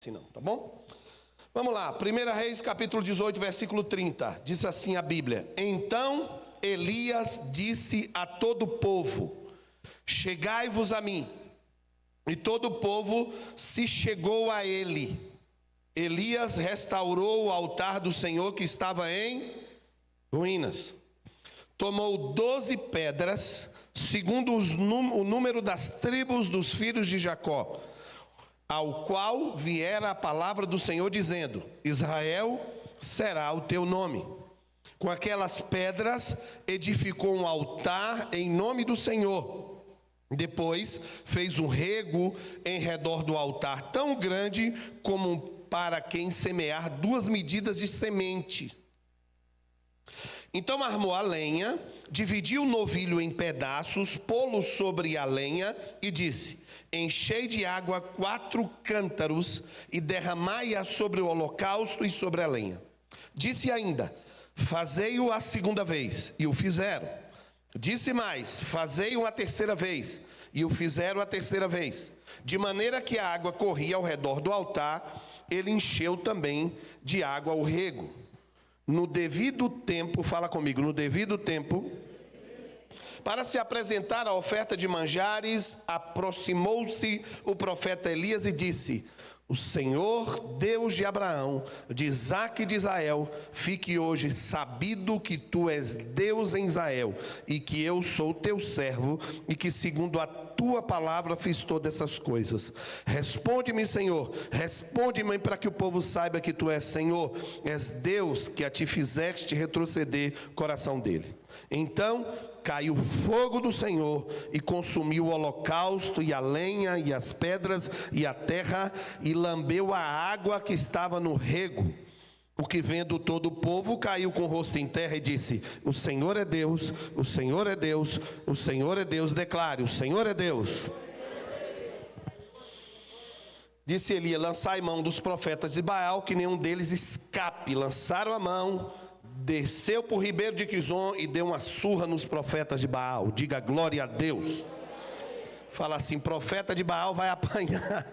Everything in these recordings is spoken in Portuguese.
Se não, tá bom? Vamos lá, 1 Reis capítulo 18, versículo 30, diz assim a Bíblia: Então Elias disse a todo o povo: Chegai-vos a mim. E todo o povo se chegou a ele. Elias restaurou o altar do Senhor que estava em ruínas. Tomou 12 pedras, segundo o número das tribos dos filhos de Jacó, ao qual viera a palavra do Senhor dizendo: Israel será o teu nome. Com aquelas pedras edificou um altar em nome do Senhor. Depois fez um rego em redor do altar, tão grande como para quem semear 2 medidas de semente. Então armou a lenha, dividiu o novilho em pedaços, pô-lo sobre a lenha e disse: Enchei de água 4 cântaros e derramai-a sobre o holocausto e sobre a lenha. Disse ainda: Fazei-o a segunda vez, e o fizeram. Disse mais: Fazei-o a terceira vez, e o fizeram a terceira vez. De maneira que a água corria ao redor do altar, ele encheu também de água o rego. No devido tempo, fala comigo, no devido tempo, para se apresentar a oferta de manjares, aproximou-se o profeta Elias e disse: O Senhor, Deus de Abraão, de Isaque e de Israel, fique hoje sabido que tu és Deus em Israel, e que eu sou teu servo, e que segundo a tua palavra fiz todas essas coisas. Responde-me, Senhor, responde-me, para que o povo saiba que tu és Senhor, és Deus que a ti fizeste retroceder o coração dele. Então caiu fogo do Senhor e consumiu o holocausto e a lenha e as pedras e a terra, e lambeu a água que estava no rego. O que vendo todo o povo caiu com o rosto em terra e disse: O Senhor é Deus, o Senhor é Deus, o Senhor é Deus. Declare: O Senhor é Deus. Disse Elias: Lançai mão dos profetas de Baal, que nenhum deles escape. Lançaram a mão, desceu por ribeiro de Quizon e deu uma surra nos profetas de Baal. Diga glória a Deus. Fala assim: profeta de Baal vai apanhar.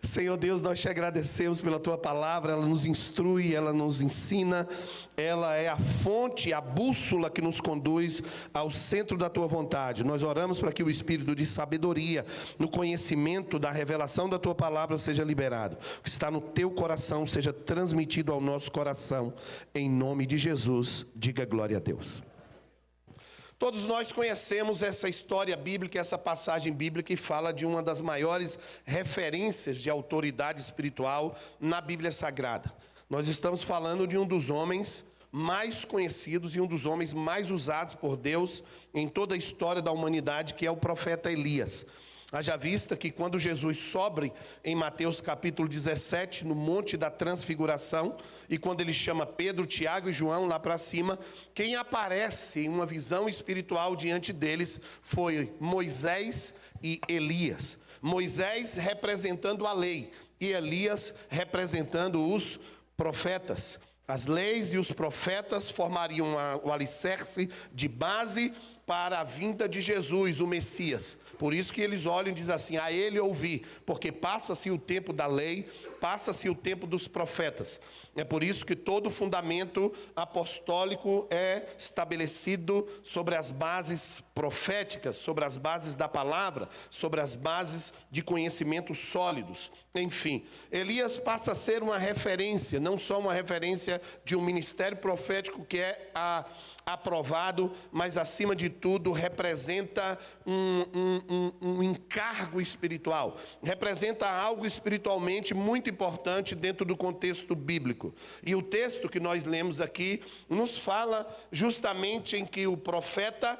Senhor Deus, nós te agradecemos pela tua palavra. Ela nos instrui, ela nos ensina, ela é a fonte, a bússola que nos conduz ao centro da tua vontade. Nós oramos para que o espírito de sabedoria, no conhecimento da revelação da tua palavra, seja liberado. O que está no teu coração seja transmitido ao nosso coração, em nome de Jesus. Diga glória a Deus. Todos nós conhecemos essa história bíblica, essa passagem bíblica que fala de uma das maiores referências de autoridade espiritual na Bíblia Sagrada. Nós estamos falando de um dos homens mais conhecidos e um dos homens mais usados por Deus em toda a história da humanidade, que é o profeta Elias. Haja vista que quando Jesus sobe em Mateus capítulo 17, no Monte da Transfiguração, e quando ele chama Pedro, Tiago e João lá para cima, quem aparece em uma visão espiritual diante deles foi Moisés e Elias. Moisés representando a lei e Elias representando os profetas. As leis e os profetas formariam o alicerce de base para a vinda de Jesus, o Messias. Por isso que eles olham e dizem assim: a ele ouvi, porque passa-se o tempo da lei, passa-se o tempo dos profetas. É por isso que todo o fundamento apostólico é estabelecido sobre as bases proféticas, sobre as bases da palavra, sobre as bases de conhecimentos sólidos. Enfim, Elias passa a ser uma referência, não só uma referência de um ministério profético que é aprovado, mas acima de tudo representa um encargo espiritual, representa algo espiritualmente muito importante dentro do contexto bíblico. E o texto que nós lemos aqui nos fala justamente em que o profeta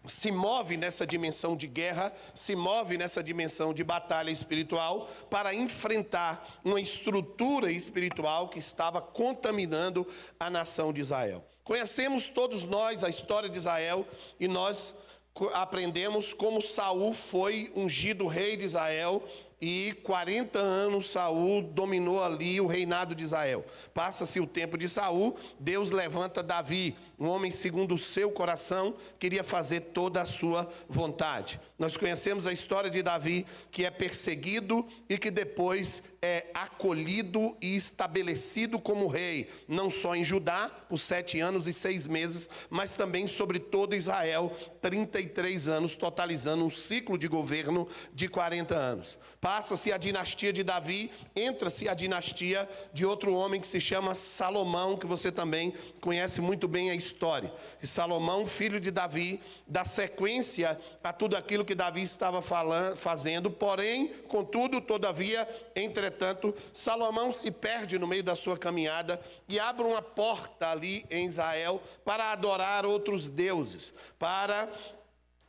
se move nessa dimensão de guerra, se move nessa dimensão de batalha espiritual para enfrentar uma estrutura espiritual que estava contaminando a nação de Israel. Conhecemos todos nós a história de Israel e nós aprendemos como Saul foi ungido rei de Israel e 40 anos Saul dominou ali o reinado de Israel. Passa-se o tempo de Saul, Deus levanta Davi, um homem segundo o seu coração, queria fazer toda a sua vontade. Nós conhecemos a história de Davi, que é perseguido e que depois é acolhido e estabelecido como rei, não só em Judá, por 7 anos e 6 meses, mas também sobre todo Israel, 33 anos, totalizando um ciclo de governo de 40 anos. Passa-se a dinastia de Davi, entra-se a dinastia de outro homem que se chama Salomão, que você também conhece muito bem a história. E Salomão, filho de Davi, dá sequência a tudo aquilo que Davi estava fazendo, porém, contudo, todavia, entretanto, Salomão se perde no meio da sua caminhada e abre uma porta ali em Israel para adorar outros deuses, para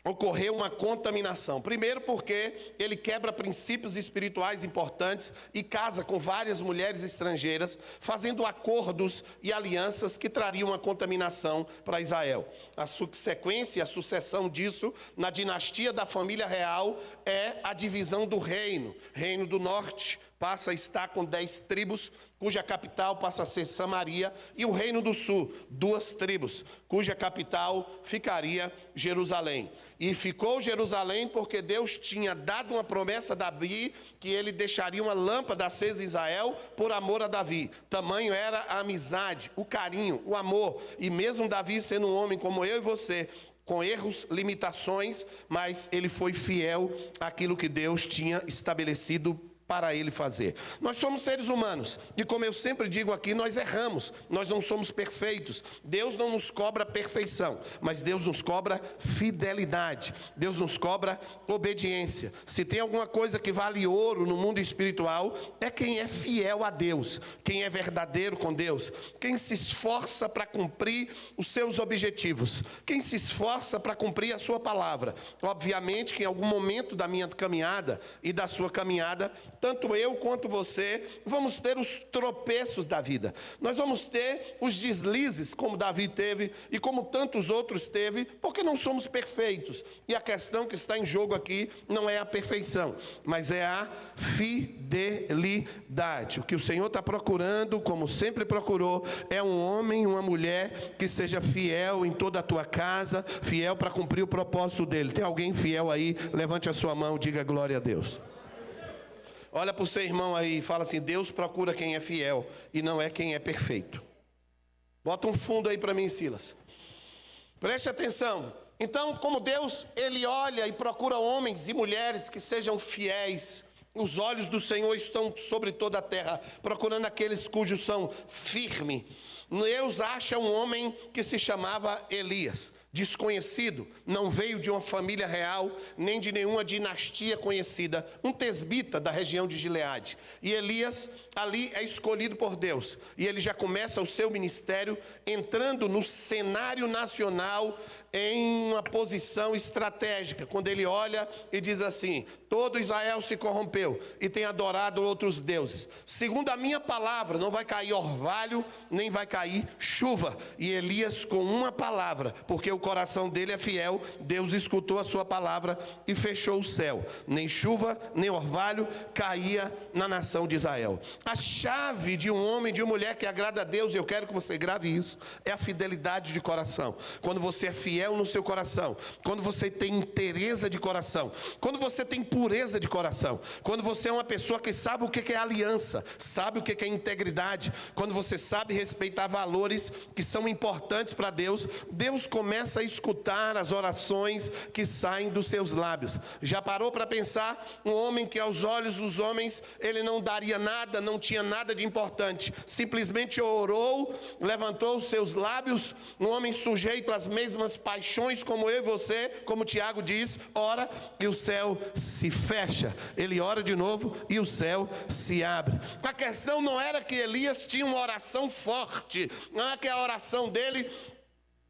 ocorreu uma contaminação. Primeiro porque ele quebra princípios espirituais importantes e casa com várias mulheres estrangeiras, fazendo acordos e alianças que trariam uma contaminação para Israel. A sequência, a sucessão disso, na dinastia da família real, é a divisão do reino. Reino do norte passa a estar com 10 tribos, cuja capital passa a ser Samaria, e o reino do sul, 2 tribos, cuja capital ficaria Jerusalém. E ficou Jerusalém porque Deus tinha dado uma promessa a Davi, que ele deixaria uma lâmpada acesa em Israel por amor a Davi. Tamanho era a amizade, o carinho, o amor, e mesmo Davi sendo um homem como eu e você, com erros, limitações, mas ele foi fiel àquilo que Deus tinha estabelecido para ele fazer. Nós somos seres humanos e, como eu sempre digo aqui, nós erramos, nós não somos perfeitos. Deus não nos cobra perfeição, mas Deus nos cobra fidelidade, Deus nos cobra obediência. Se tem alguma coisa que vale ouro no mundo espiritual, é quem é fiel a Deus, quem é verdadeiro com Deus, quem se esforça para cumprir os seus objetivos, quem se esforça para cumprir a sua palavra. Obviamente que em algum momento da minha caminhada e da sua caminhada, tanto eu quanto você, vamos ter os tropeços da vida. Nós vamos ter os deslizes, como Davi teve e como tantos outros teve, porque não somos perfeitos. E a questão que está em jogo aqui não é a perfeição, mas é a fidelidade. O que o Senhor está procurando, como sempre procurou, é um homem e uma mulher que seja fiel em toda a tua casa, fiel para cumprir o propósito dele. Tem alguém fiel aí? Levante a sua mão, diga glória a Deus. Olha para o seu irmão aí e fala assim: Deus procura quem é fiel e não é quem é perfeito. Bota um fundo aí para mim, Silas. Preste atenção. Então, como Deus, Ele olha e procura homens e mulheres que sejam fiéis. Os olhos do Senhor estão sobre toda a terra, procurando aqueles cujos são firmes. Deus acha um homem que se chamava Elias. Desconhecido, não veio de uma família real, nem de nenhuma dinastia conhecida, um tesbita da região de Gileade. E Elias ali é escolhido por Deus, e ele já começa o seu ministério entrando no cenário nacional em uma posição estratégica, quando ele olha e diz assim: todo Israel se corrompeu e tem adorado outros deuses. Segundo a minha palavra, não vai cair orvalho, nem vai cair chuva. E Elias, com uma palavra, porque o coração dele é fiel, Deus escutou a sua palavra e fechou o céu. Nem chuva, nem orvalho caía na nação de Israel. A chave de um homem e de uma mulher que agrada a Deus, e eu quero que você grave isso, é a fidelidade de coração. Quando você é fiel no seu coração, quando você tem inteireza de coração, quando você tem pureza de coração, quando você é uma pessoa que sabe o que é aliança, sabe o que é integridade, quando você sabe respeitar valores que são importantes para Deus, Deus começa a escutar as orações que saem dos seus lábios. Já parou para pensar? Um homem que aos olhos dos homens ele não daria nada, não tinha nada de importante, simplesmente orou, levantou os seus lábios, um homem sujeito às mesmas paixões como eu e você, como Tiago diz, ora e o céu se fecha. Ele ora de novo e o céu se abre. A questão não era que Elias tinha uma oração forte, não é que a oração dele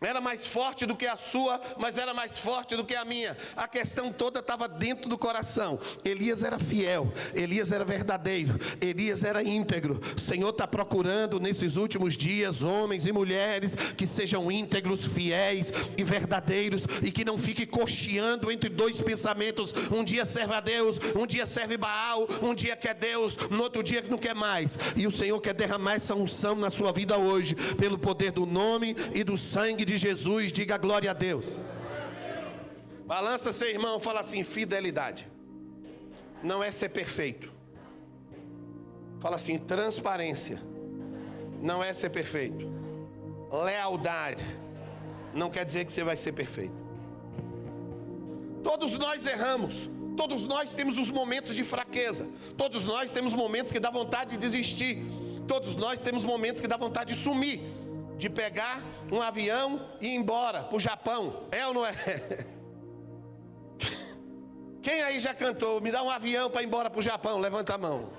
Era mais forte do que a sua, mas era mais forte do que a minha. A questão toda estava dentro do coração. Elias era fiel, Elias era verdadeiro, Elias era íntegro. O Senhor está procurando nesses últimos dias homens e mulheres que sejam íntegros, fiéis e verdadeiros, e que não fiquem cocheando entre dois pensamentos. Um dia serve a Deus, um dia serve Baal, um dia quer Deus, no outro dia não quer mais. E o Senhor quer derramar essa unção na sua vida hoje, pelo poder do nome e do sangue de Jesus. Diga glória a Deus. Balança seu irmão, fala assim: fidelidade não é ser perfeito. Fala assim: transparência não é ser perfeito. Lealdade não quer dizer que você vai ser perfeito. Todos nós erramos. Todos nós temos os momentos de fraqueza. Todos nós temos momentos que dá vontade de desistir. Todos nós temos momentos que dá vontade de sumir, de pegar um avião e ir embora para o Japão. É ou não é? Quem aí já cantou: me dá um avião para ir embora para o Japão? Levanta a mão.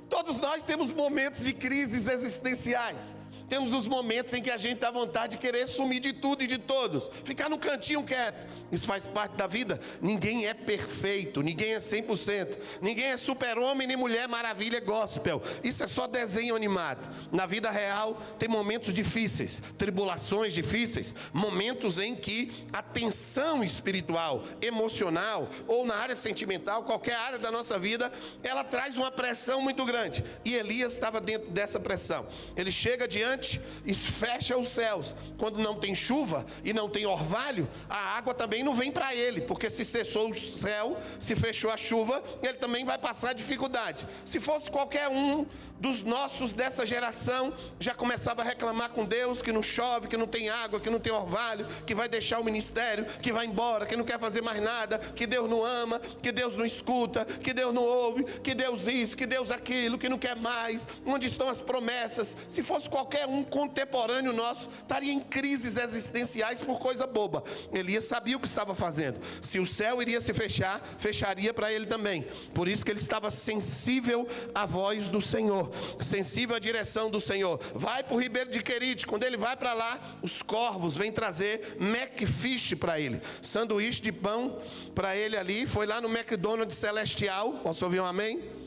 Todos nós temos momentos de crises existenciais. Temos os momentos em que a gente dá vontade de querer sumir de tudo e de todos, ficar no cantinho quieto. Isso faz parte da vida. Ninguém é perfeito, ninguém é 100%, ninguém é super-homem nem mulher maravilha gospel. Isso é só desenho animado. Na vida real tem momentos difíceis, tribulações difíceis, momentos em que a tensão espiritual, emocional ou na área sentimental, qualquer área da nossa vida, ela traz uma pressão muito grande. E Elias estava dentro dessa pressão. Ele chega diante e fecha os céus. Quando não tem chuva e não tem orvalho, a água também não vem para ele, porque se cessou o céu, se fechou a chuva, ele também vai passar dificuldade. Se fosse qualquer um dos nossos dessa geração, já começava a reclamar com Deus que não chove, que não tem água, que não tem orvalho, que vai deixar o ministério, que vai embora, que não quer fazer mais nada, que Deus não ama, que Deus não escuta, que Deus não ouve, que Deus isso, que Deus aquilo, que não quer mais. Onde estão as promessas? Se fosse qualquer um contemporâneo nosso, estaria em crises existenciais por coisa boba. Elias sabia o que estava fazendo. Se o céu iria se fechar, fecharia para ele também. Por isso que ele estava sensível à voz do Senhor, sensível à direção do Senhor. Vai para o Ribeiro de Querite. Quando ele vai para lá, os corvos vêm trazer McFish para ele, sanduíche de pão para ele ali. Foi lá no McDonald's Celestial. Posso ouvir um amém?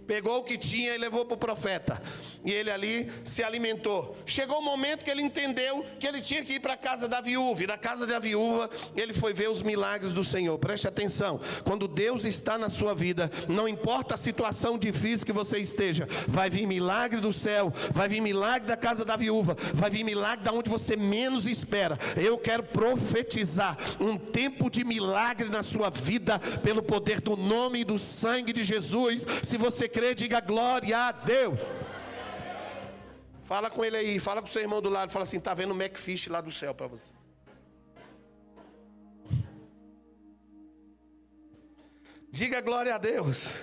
Pegou o que tinha e levou para o profeta. E ele ali se alimentou. Chegou o momento que ele entendeu que ele tinha que ir para a casa da viúva. E na casa da viúva, ele foi ver os milagres do Senhor. Preste atenção. Quando Deus está na sua vida, não importa a situação difícil que você esteja, vai vir milagre do céu, vai vir milagre da casa da viúva, vai vir milagre da onde você menos espera. Eu quero profetizar um tempo de milagre na sua vida, pelo poder do nome e do sangue de Jesus. Se você crê, diga glória a Deus. Fala com ele aí, fala com o seu irmão do lado, fala assim: está vendo o McFish lá do céu para você. Diga glória a Deus.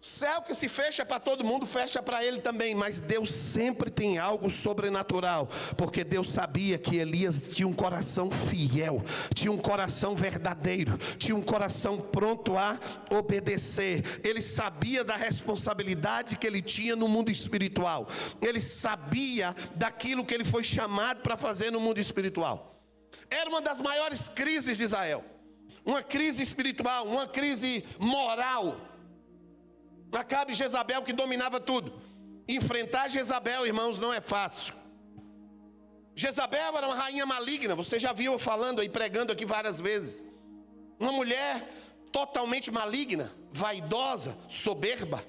O céu que se fecha para todo mundo, fecha para ele também. Mas Deus sempre tem algo sobrenatural, porque Deus sabia que Elias tinha um coração fiel, tinha um coração verdadeiro, tinha um coração pronto a obedecer. Ele sabia da responsabilidade que ele tinha no mundo espiritual. Ele sabia daquilo que ele foi chamado para fazer no mundo espiritual. Era uma das maiores crises de Israel. Uma crise espiritual, uma crise moral. Acabe e Jezabel que dominava tudo. Enfrentar Jezabel, irmãos, não é fácil. Jezabel era uma rainha maligna. Você já viu eu falando aí, pregando aqui várias vezes. Uma mulher totalmente maligna, vaidosa, soberba.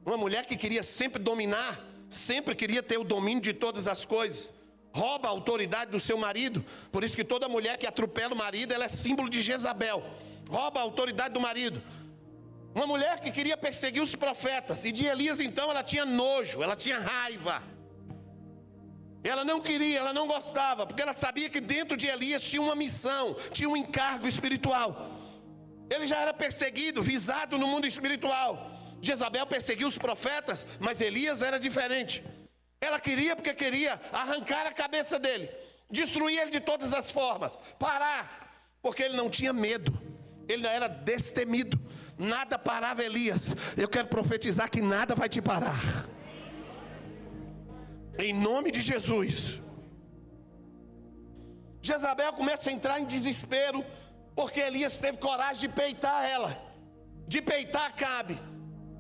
Uma mulher que queria sempre dominar, sempre queria ter o domínio de todas as coisas. Rouba a autoridade do seu marido. Por isso que toda mulher que atropela o marido, ela é símbolo de Jezabel. Rouba a autoridade do marido. Uma mulher que queria perseguir os profetas. E de Elias então ela tinha nojo, ela tinha raiva. Ela não queria, ela não gostava, porque ela sabia que dentro de Elias tinha uma missão, tinha um encargo espiritual. Ele já era perseguido, visado no mundo espiritual. Jezabel perseguiu os profetas, mas Elias era diferente. Ela queria porque queria arrancar a cabeça dele, destruir ele de todas as formas, parar, porque ele não tinha medo, ele não era destemido. Nada parava Elias. Eu quero profetizar que nada vai te parar. Em nome de Jesus. Jezabel começa a entrar em desespero, porque Elias teve coragem de peitar ela, de peitar Acabe,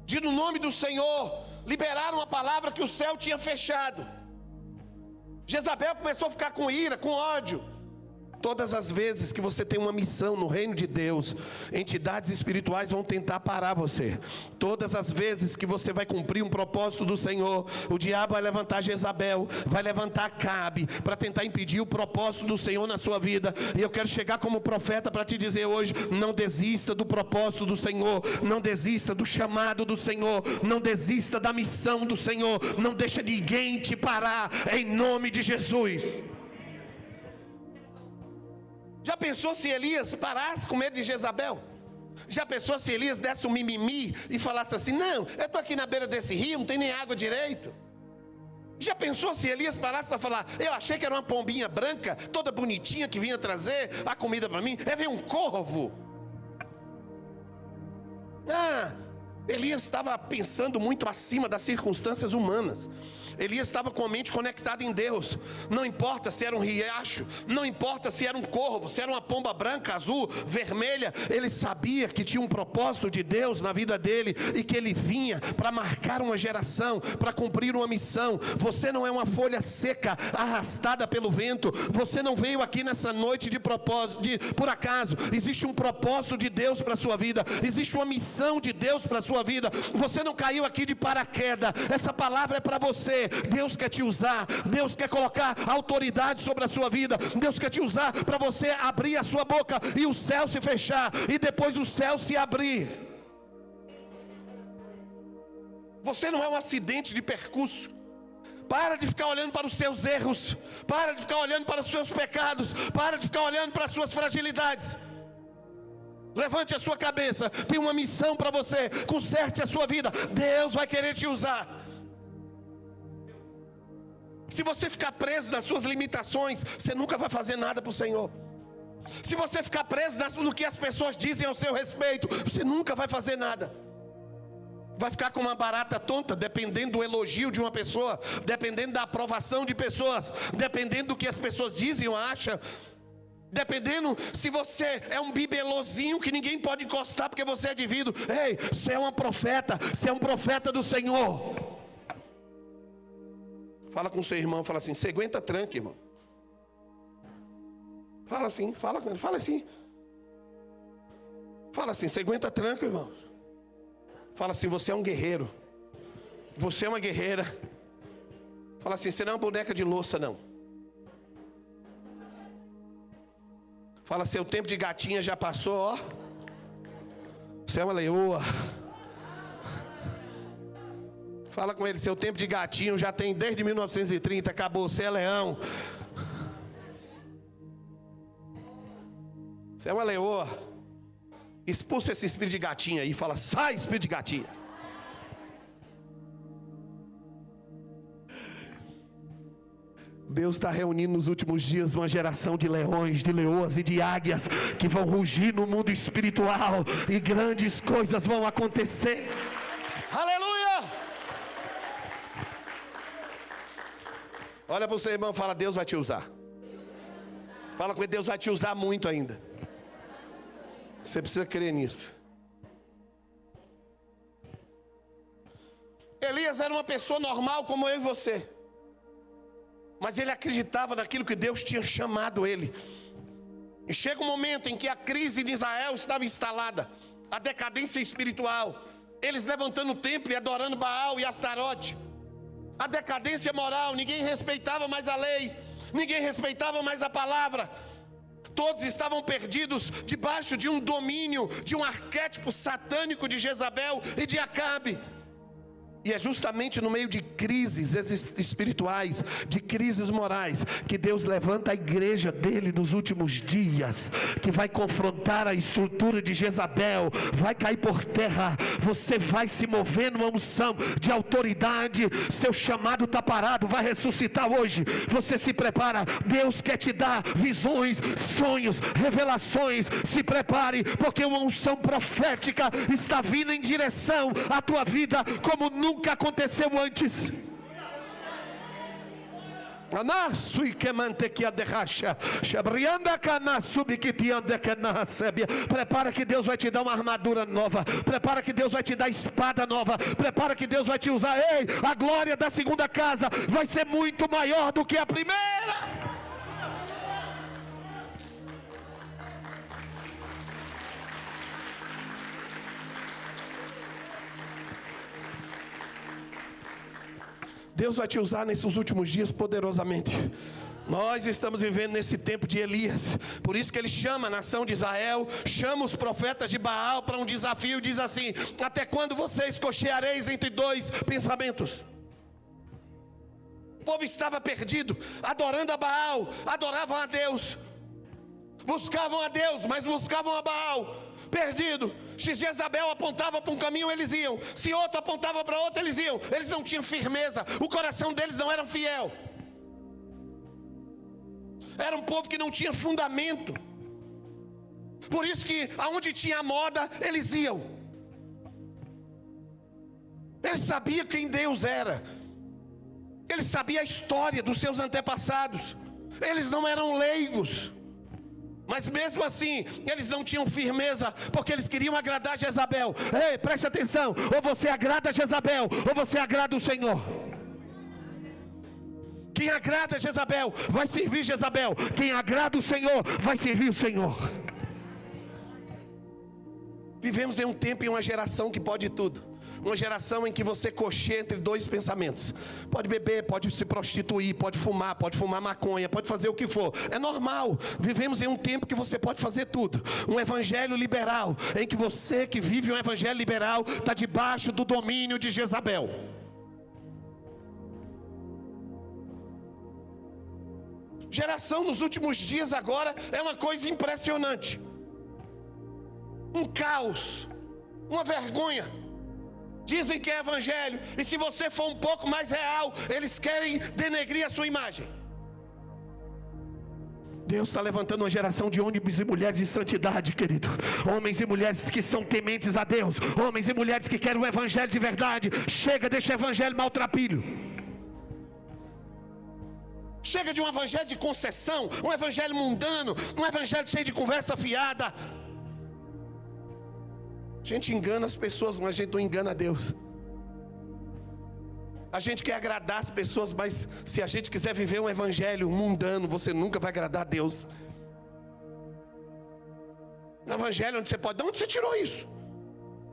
de no nome do Senhor liberar uma palavra que o céu tinha fechado. Jezabel começou a ficar com ira, com ódio. Todas as vezes que você tem uma missão no reino de Deus, entidades espirituais vão tentar parar você. Todas as vezes que você vai cumprir um propósito do Senhor, o diabo vai levantar Jezabel, vai levantar Acabe, para tentar impedir o propósito do Senhor na sua vida. E eu quero chegar como profeta para te dizer hoje: não desista do propósito do Senhor, não desista do chamado do Senhor, não desista da missão do Senhor, não deixa ninguém te parar, em nome de Jesus. Já pensou se Elias parasse com medo de Jezabel? Já pensou se Elias desse um mimimi e falasse assim: não, eu estou aqui na beira desse rio, não tem nem água direito? Já pensou se Elias parasse para falar: eu achei que era uma pombinha branca, toda bonitinha, que vinha trazer a comida para mim, veio um corvo? Elias estava pensando muito acima das circunstâncias humanas. Elias estava com a mente conectada em Deus. Não importa se era um riacho, não importa se era um corvo, se era uma pomba branca, azul, vermelha. Ele sabia que tinha um propósito de Deus na vida dele, e que ele vinha para marcar uma geração, para cumprir uma missão. Você não é uma folha seca, arrastada pelo vento. Você não veio aqui nessa noite de propósito, por acaso. Existe um propósito de Deus para a sua vida, existe uma missão de Deus para a sua vida. Você não caiu aqui de paraquedas. Essa palavra é para você. Deus quer te usar, Deus quer colocar autoridade sobre a sua vida. Deus quer te usar para você abrir a sua boca e o céu se fechar, e depois o céu se abrir. Você não é um acidente de percurso. Para de ficar olhando para os seus erros, para de ficar olhando para os seus pecados, para de ficar olhando para as suas fragilidades. Levante a sua cabeça, tem uma missão para você, conserte a sua vida. Deus vai querer te usar. Se você ficar preso nas suas limitações, você nunca vai fazer nada para o Senhor. Se você ficar preso no que as pessoas dizem ao seu respeito, você nunca vai fazer nada. Vai ficar como uma barata tonta, dependendo do elogio de uma pessoa, dependendo da aprovação de pessoas, dependendo do que as pessoas dizem ou acham, dependendo se você é um bibelozinho que ninguém pode encostar porque você é divino. Ei, você é uma profeta, você é um profeta do Senhor. Fala com o seu irmão, fala assim: você aguenta tranque, irmão. Fala assim, fala com ele, fala assim. Fala assim: você aguenta tranque, irmão. Fala assim: você é um guerreiro. Você é uma guerreira. Fala assim: você não é uma boneca de louça, não. Fala assim: o tempo de gatinha já passou, ó. Você é uma leoa. Fala com ele: seu tempo de gatinho já tem desde 1930, acabou, você é leão. Você é uma leoa. Expulsa esse espírito de gatinha aí e fala: sai, espírito de gatinha. Deus está reunindo nos últimos dias uma geração de leões, de leoas e de águias que vão rugir no mundo espiritual, e grandes coisas vão acontecer. Aleluia! Olha para o seu irmão e fala: Deus vai te usar. Fala com ele: Deus vai te usar muito ainda. Você precisa crer nisso. Elias era uma pessoa normal como eu e você, mas ele acreditava naquilo que Deus tinha chamado ele. E chega um momento em que a crise de Israel estava instalada, a decadência espiritual, eles levantando o templo e adorando Baal e Astarote, a decadência moral, ninguém respeitava mais a lei, ninguém respeitava mais a palavra. Todos estavam perdidos debaixo de um domínio, de um arquétipo satânico de Jezabel e de Acabe. E é justamente no meio de crises espirituais, de crises morais, que Deus levanta a igreja dele nos últimos dias, que vai confrontar a estrutura de Jezabel, vai cair por terra. Você vai se mover numa unção de autoridade. Seu chamado está parado, vai ressuscitar hoje. Você se prepara. Deus quer te dar visões, sonhos, revelações. Se prepare, porque uma unção profética está vindo em direção à tua vida como nunca aconteceu antes. Prepara que Deus vai te dar uma armadura nova. Prepara que Deus vai te dar espada nova. Prepara que Deus vai te usar. Ei, a glória da segunda casa vai ser muito maior do que a primeira. Deus vai te usar nesses últimos dias poderosamente. Nós estamos vivendo nesse tempo de Elias. Por isso que ele chama a nação de Israel, chama os profetas de Baal para um desafio. Diz assim: até quando vocês cocheareis entre dois pensamentos? O povo estava perdido, adorando a Baal. Adoravam a Deus, buscavam a Deus, mas buscavam a Baal. Perdido. Se Jezabel apontava para um caminho, eles iam. Se outro apontava para outro, eles iam. Eles não tinham firmeza. O coração deles não era fiel. Era um povo que não tinha fundamento. Por isso que aonde tinha moda, eles iam. Eles sabiam quem Deus era. Eles sabiam a história dos seus antepassados. Eles não eram leigos. Mas mesmo assim, eles não tinham firmeza, porque eles queriam agradar Jezabel. Ei, preste atenção: ou você agrada Jezabel, ou você agrada o Senhor. Quem agrada Jezabel, vai servir Jezabel. Quem agrada o Senhor, vai servir o Senhor. Vivemos em um tempo e uma geração que pode tudo. Uma geração em que você cocheia entre dois pensamentos. Pode beber, pode se prostituir, pode fumar maconha, pode fazer o que for. É normal. Vivemos em um tempo que você pode fazer tudo. Um evangelho liberal, em que você que vive um evangelho liberal está debaixo do domínio de Jezabel. Geração nos últimos dias agora é uma coisa impressionante. Um caos, uma vergonha. Dizem que é evangelho, e se você for um pouco mais real, eles querem denegrir a sua imagem. Deus está levantando uma geração de homens e mulheres de santidade, querido. Homens e mulheres que são tementes a Deus. Homens e mulheres que querem o evangelho de verdade. Chega desse evangelho maltrapilho. Chega de um evangelho de concessão, um evangelho mundano, um evangelho cheio de conversa fiada. A gente engana as pessoas, mas a gente não engana a Deus. A gente quer agradar as pessoas, mas se a gente quiser viver um evangelho mundano, você nunca vai agradar a Deus. Um evangelho onde você pode... De onde você tirou isso?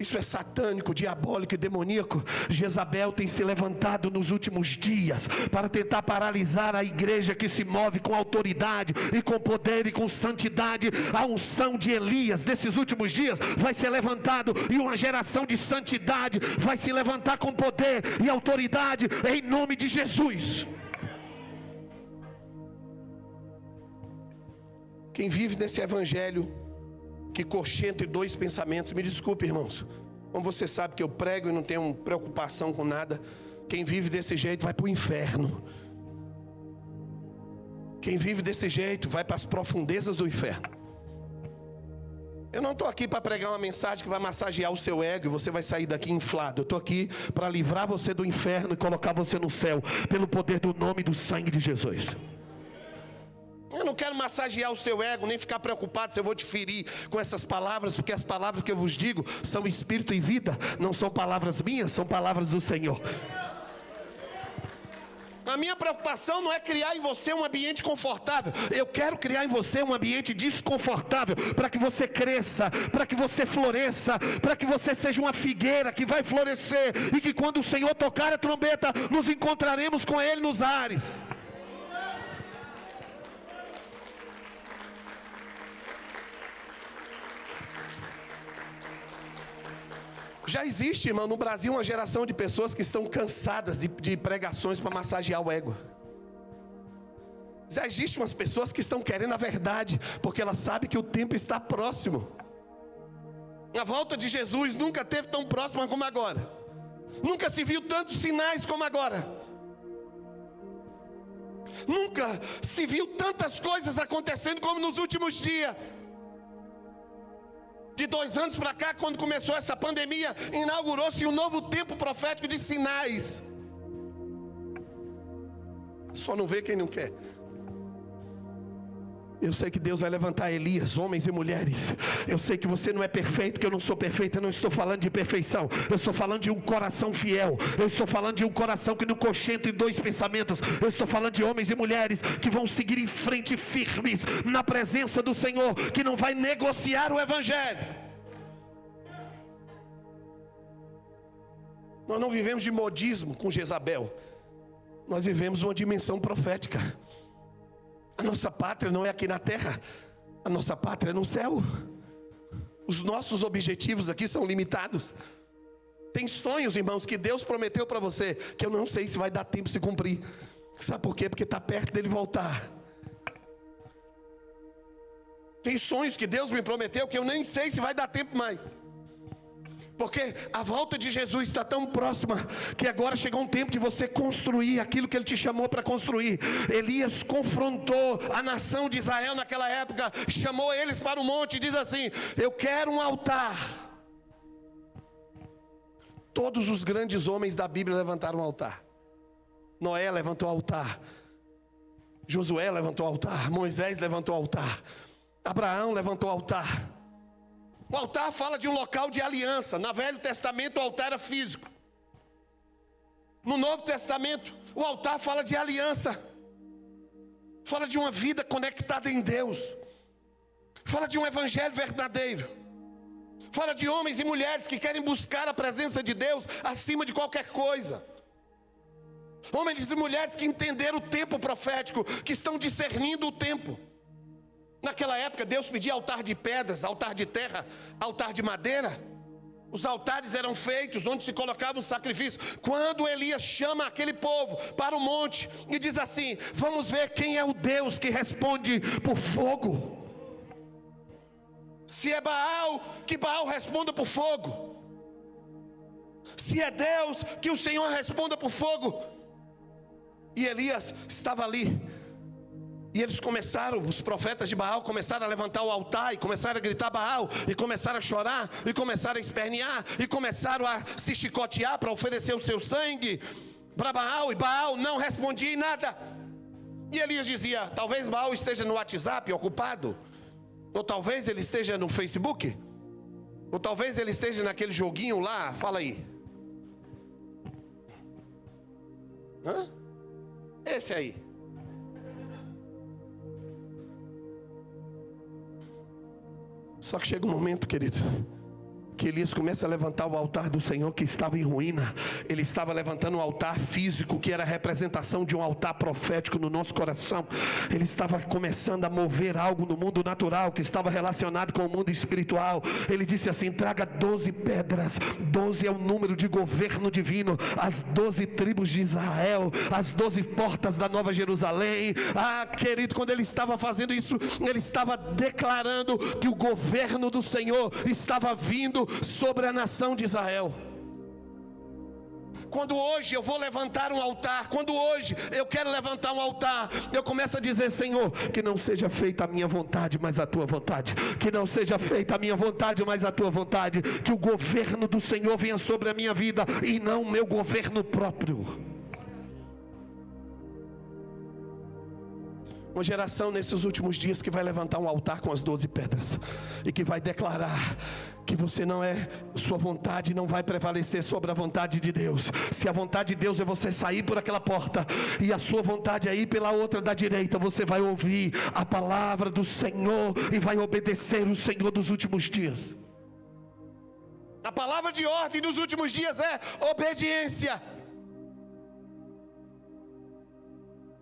Isso é satânico, diabólico e demoníaco. Jezabel tem se levantado nos últimos dias para tentar paralisar a igreja que se move com autoridade e com poder e com santidade. A unção de Elias desses últimos dias vai ser levantado, e uma geração de santidade vai se levantar com poder e autoridade em nome de Jesus. Quem vive nesse evangelho que cocheia entre dois pensamentos, me desculpe, irmãos, como você sabe que eu prego e não tenho preocupação com nada, quem vive desse jeito vai para o inferno. Quem vive desse jeito vai para as profundezas do inferno. Eu não estou aqui para pregar uma mensagem que vai massagear o seu ego e você vai sair daqui inflado. Eu estou aqui para livrar você do inferno e colocar você no céu, pelo poder do nome e do sangue de Jesus. Eu não quero massagear o seu ego, nem ficar preocupado se eu vou te ferir com essas palavras, porque as palavras que eu vos digo são espírito e vida, não são palavras minhas, são palavras do Senhor. A minha preocupação não é criar em você um ambiente confortável. Eu quero criar em você um ambiente desconfortável, para que você cresça, para que você floresça, para que você seja uma figueira que vai florescer, e que quando o Senhor tocar a trombeta, nos encontraremos com Ele nos ares. Já existe, irmão, no Brasil uma geração de pessoas que estão cansadas de pregações para massagear o ego. Já existem umas pessoas que estão querendo a verdade, porque elas sabem que o tempo está próximo. A volta de Jesus nunca esteve tão próxima como agora. Nunca se viu tantos sinais como agora. Nunca se viu tantas coisas acontecendo como nos últimos dias. De 2 anos para cá, quando começou essa pandemia, inaugurou-se um novo tempo profético de sinais. Só não vê quem não quer. Eu sei que Deus vai levantar Elias, homens e mulheres. Eu sei que você não é perfeito, que eu não sou perfeito. Eu não estou falando de perfeição. Eu estou falando de um coração fiel. Eu estou falando de um coração que não coxenta em dois pensamentos. Eu estou falando de homens e mulheres que vão seguir em frente firmes na presença do Senhor, que não vai negociar o Evangelho. Nós não vivemos de modismo com Jezabel. Nós vivemos uma dimensão profética. A nossa pátria não é aqui na terra, a nossa pátria é no céu. Os nossos objetivos aqui são limitados. Tem sonhos, irmãos, que Deus prometeu para você, que eu não sei se vai dar tempo de se cumprir. Sabe por quê? Porque está perto dele voltar. Tem sonhos que Deus me prometeu, que eu nem sei se vai dar tempo mais. Porque a volta de Jesus está tão próxima, que agora chegou um tempo de você construir aquilo que Ele te chamou para construir. Elias confrontou a nação de Israel naquela época, chamou eles para o monte e diz assim: eu quero um altar. Todos os grandes homens da Bíblia levantaram um altar. Noé levantou o altar, Josué levantou o altar, Moisés levantou o altar, Abraão levantou o altar. O altar fala de um local de aliança. No Velho Testamento o altar era físico. No Novo Testamento o altar fala de aliança. Fala de uma vida conectada em Deus. Fala de um evangelho verdadeiro. Fala de homens e mulheres que querem buscar a presença de Deus acima de qualquer coisa. Homens e mulheres que entenderam o tempo profético, que estão discernindo o tempo. Naquela época Deus pedia altar de pedras, altar de terra, altar de madeira. Os altares eram feitos onde se colocava um sacrifício. Quando Elias chama aquele povo para o monte e diz assim: vamos ver quem é o Deus que responde por fogo. Se é Baal, que Baal responda por fogo. Se é Deus, que o Senhor responda por fogo. E Elias estava ali. E eles começaram, os profetas de Baal começaram a levantar o altar, e começaram a gritar Baal, e começaram a chorar, e começaram a espernear, e começaram a se chicotear para oferecer o seu sangue para Baal, e Baal não respondia em nada. E Elias dizia: talvez Baal esteja no WhatsApp ocupado, ou talvez ele esteja no Facebook, ou talvez ele esteja naquele joguinho lá. Fala aí. Esse aí. Só que chega um momento, querido, que Elias começa a levantar o altar do Senhor que estava em ruína. Ele estava levantando um altar físico, que era a representação de um altar profético no nosso coração. Ele estava começando a mover algo no mundo natural, que estava relacionado com o mundo espiritual. Ele disse assim: traga 12 pedras. 12 é o número de governo divino. As 12 tribos de Israel, as 12 portas da Nova Jerusalém. Querido, quando ele estava fazendo isso, ele estava declarando que o governo do Senhor estava vindo sobre a nação de Israel. Quando hoje eu vou levantar um altar, quando hoje eu quero levantar um altar, eu começo a dizer: Senhor, que não seja feita a minha vontade, mas a tua vontade. Que não seja feita a minha vontade, mas a tua vontade. Que o governo do Senhor venha sobre a minha vida, e não o meu governo próprio. Uma geração nesses últimos dias que vai levantar um altar com as 12 pedras, e que vai declarar que você não é, sua vontade não vai prevalecer sobre a vontade de Deus. Se a vontade de Deus é você sair por aquela porta, e a sua vontade é ir pela outra da direita, você vai ouvir a palavra do Senhor e vai obedecer o Senhor dos últimos dias. A palavra de ordem dos últimos dias é obediência.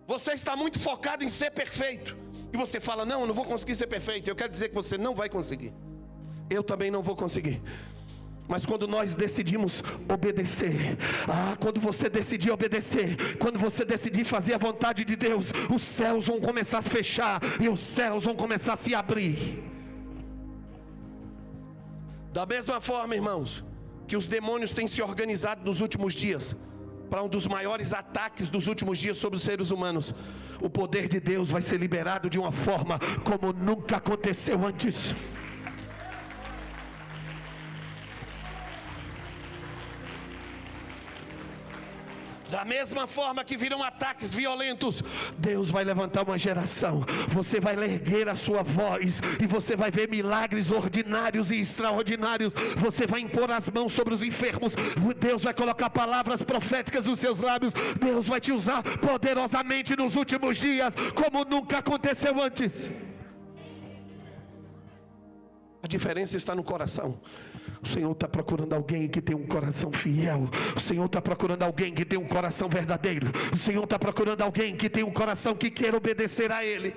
Você está muito focado em ser perfeito, e você fala: não, eu não vou conseguir ser perfeito. Eu quero dizer que você não vai conseguir. Eu também não vou conseguir. Mas quando nós decidimos obedecer, quando você decidir obedecer, quando você decidir fazer a vontade de Deus, os céus vão começar a se fechar, e os céus vão começar a se abrir. Da mesma forma, irmãos, que os demônios têm se organizado nos últimos dias para um dos maiores ataques dos últimos dias sobre os seres humanos, o poder de Deus vai ser liberado de uma forma como nunca aconteceu antes. Da mesma forma que virão ataques violentos, Deus vai levantar uma geração. Você vai erguer a sua voz e você vai ver milagres ordinários e extraordinários. Você vai impor as mãos sobre os enfermos. Deus vai colocar palavras proféticas nos seus lábios. Deus vai te usar poderosamente nos últimos dias, como nunca aconteceu antes. A diferença está no coração. O Senhor está procurando alguém que tem um coração fiel. O Senhor está procurando alguém que tem um coração verdadeiro. O Senhor está procurando alguém que tem um coração que quer obedecer a Ele.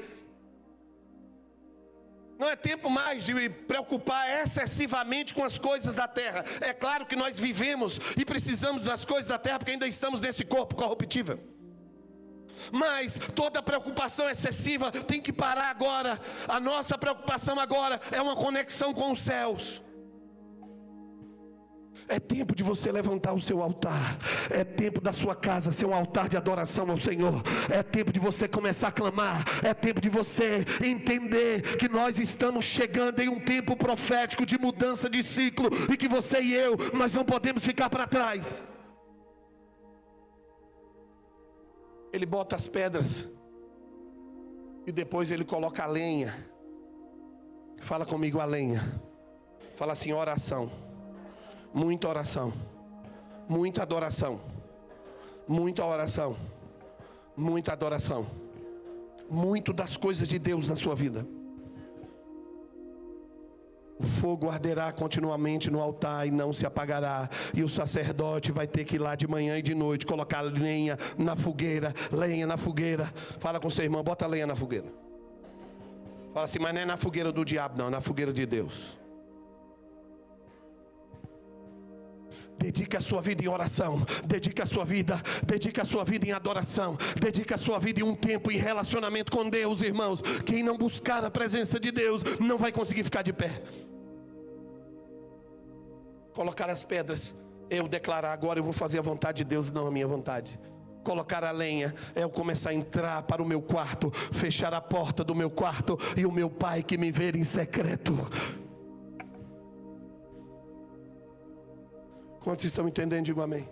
Não é tempo mais de me preocupar excessivamente com as coisas da terra. É claro que nós vivemos e precisamos das coisas da terra, porque ainda estamos nesse corpo corruptível. Mas toda preocupação excessiva tem que parar agora. A nossa preocupação agora é uma conexão com os céus. É tempo de você levantar o seu altar. É tempo da sua casa ser um altar de adoração ao Senhor. É tempo de você começar a clamar. É tempo de você entender que nós estamos chegando em um tempo profético de mudança de ciclo, e que você e eu, nós não podemos ficar para trás. Ele bota as pedras e depois ele coloca a lenha. Fala comigo, a lenha. Fala assim: oração. Muita oração, muita adoração, muita oração, muita adoração, muito das coisas de Deus na sua vida. O fogo arderá continuamente no altar e não se apagará, e o sacerdote vai ter que ir lá de manhã e de noite colocar lenha na fogueira, lenha na fogueira. Fala com seu irmão: bota lenha na fogueira. Fala assim: mas não é na fogueira do diabo, não, é na fogueira de Deus. Dedique a sua vida em oração. Dedique a sua vida em adoração. Dedique a sua vida em um tempo em relacionamento com Deus, irmãos. Quem não buscar a presença de Deus não vai conseguir ficar de pé. Colocar as pedras, eu declarar agora: eu vou fazer a vontade de Deus, não a minha vontade. Colocar a lenha é eu começar a entrar para o meu quarto, fechar a porta do meu quarto, e o meu Pai que me vê em secreto. Quantos estão entendendo? Digo amém.